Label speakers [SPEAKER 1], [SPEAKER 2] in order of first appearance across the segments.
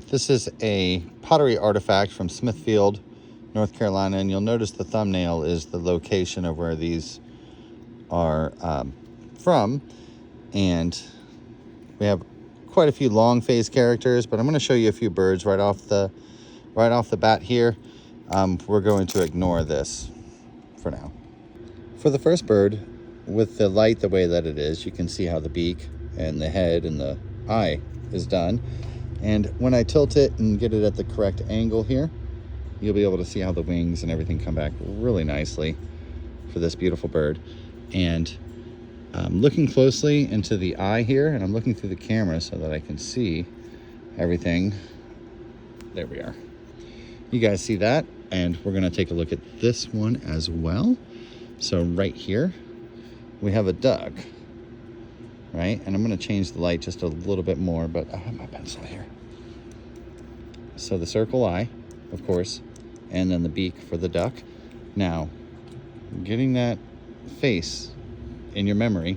[SPEAKER 1] This is a pottery artifact from Smithfield, North Carolina, and you'll notice the thumbnail is the location of where these are from. And we have quite a few long phase characters, but I'm going to show you a few birds right off the bat here. We're going to ignore this for now. For the first bird, with the light the way that it is, you can see how the beak and the head and the eye is done. And when I tilt it and get it at the correct angle here, you'll be able to see how the wings and everything come back really nicely for this beautiful bird. And I'm looking closely into the eye here, and I'm looking through the camera so that I can see everything. There we are. You guys see that? And we're gonna take a look at this one as well. So right here, we have a duck, right? And I'm gonna change the light just a little bit more, but I have my pencil here. So the circle eye, of course, and then the beak for the duck. Now, getting that face in your memory,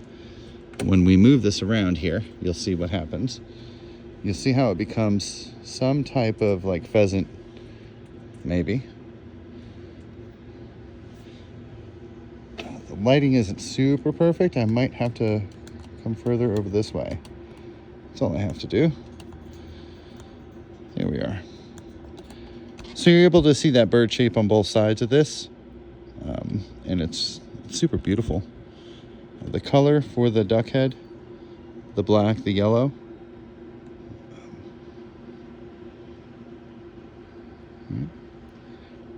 [SPEAKER 1] when we move this around here, you'll see what happens. You'll see how it becomes some type of like pheasant, maybe. The lighting isn't super perfect. I might have to come further over this way. That's all I have to do. There we are. So you're able to see that bird shape on both sides of this, and it's super beautiful. The color for the duck head, the black, the yellow.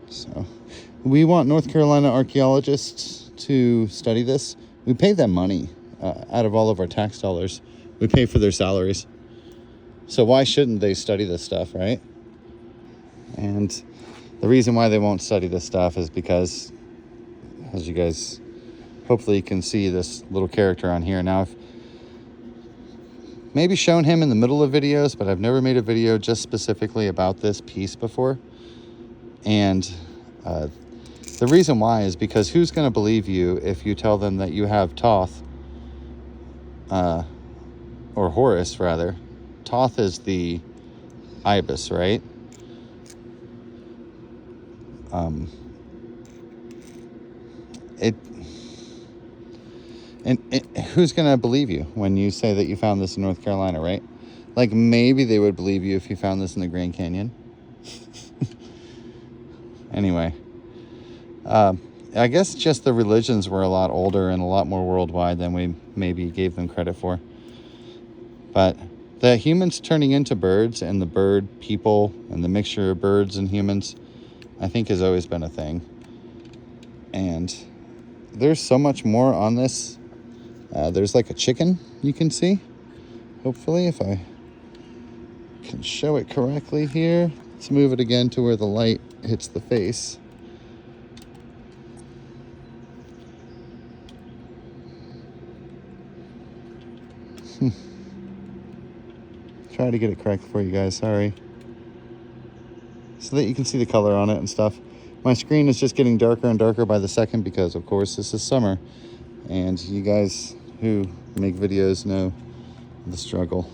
[SPEAKER 1] So we want North Carolina archaeologists to study this. We pay them money out of all of our tax dollars. We pay for their salaries. So why shouldn't they study this stuff, right? And the reason why they won't study this stuff is because, as you guys hopefully can see, this little character on here. Now, I've maybe shown him in the middle of videos, but I've never made a video just specifically about this piece before. And the reason why is because who's going to believe you if you tell them that you have Thoth, or Horus rather. Thoth is the ibis, right? Who's gonna believe you when you say that you found this in North Carolina, right? Like, maybe they would believe you if you found this in the Grand Canyon. Anyway, I guess just the religions were a lot older and a lot more worldwide than we maybe gave them credit for. But the humans turning into birds and the bird people and the mixture of birds and humans, I think has always been a thing. And there's so much more on this. There's like a chicken you can see, hopefully, if I can show it correctly here. Let's move it again to where the light hits the face. Try to get it correct for you guys, sorry. So that you can see the color on it and stuff. My screen is just getting darker and darker by the second because, of course, this is summer. And you guys who make videos know the struggle.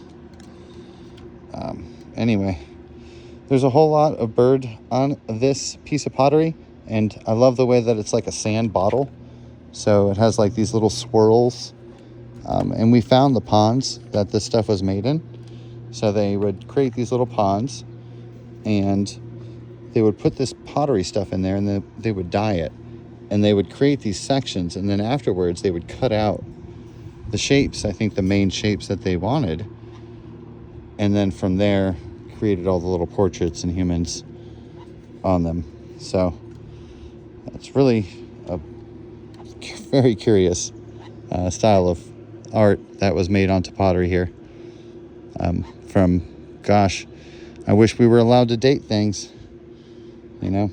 [SPEAKER 1] Anyway, there's a whole lot of bird on this piece of pottery. And I love the way that it's like a sand bottle. So it has like these little swirls. And we found the ponds that this stuff was made in. So they would create these little ponds. And they would put this pottery stuff in there, and they would dye it. And they would create these sections, and then afterwards they would cut out the shapes, I think the main shapes that they wanted. And then from there, created all the little portraits and humans on them. So it's really a very curious style of art that was made onto pottery here. Gosh, I wish we were allowed to date things, you know.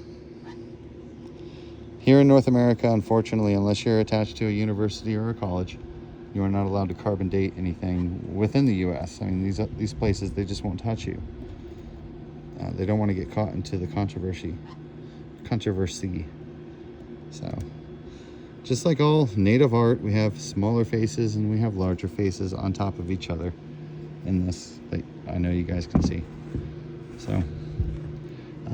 [SPEAKER 1] Here in North America, unfortunately, unless you're attached to a university or a college, you are not allowed to carbon date anything within the U.S. I mean, these places, they just won't touch you. They don't want to get caught into the controversy. So, just like all native art, we have smaller faces and we have larger faces on top of each other in this that I know you guys can see. So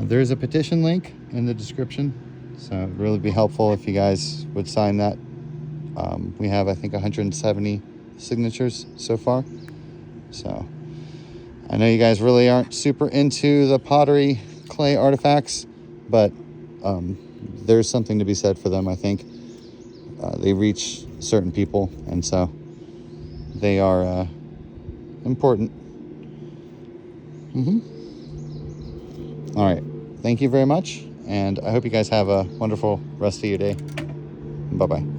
[SPEAKER 1] there is a petition link in the description, so it would really be helpful if you guys would sign that. We have, I think, 170 signatures so far. So I know you guys really aren't super into the pottery clay artifacts, but there's something to be said for them, I think. They reach certain people, and so they are important. All right. Thank you very much, and I hope you guys have a wonderful rest of your day. Bye-bye.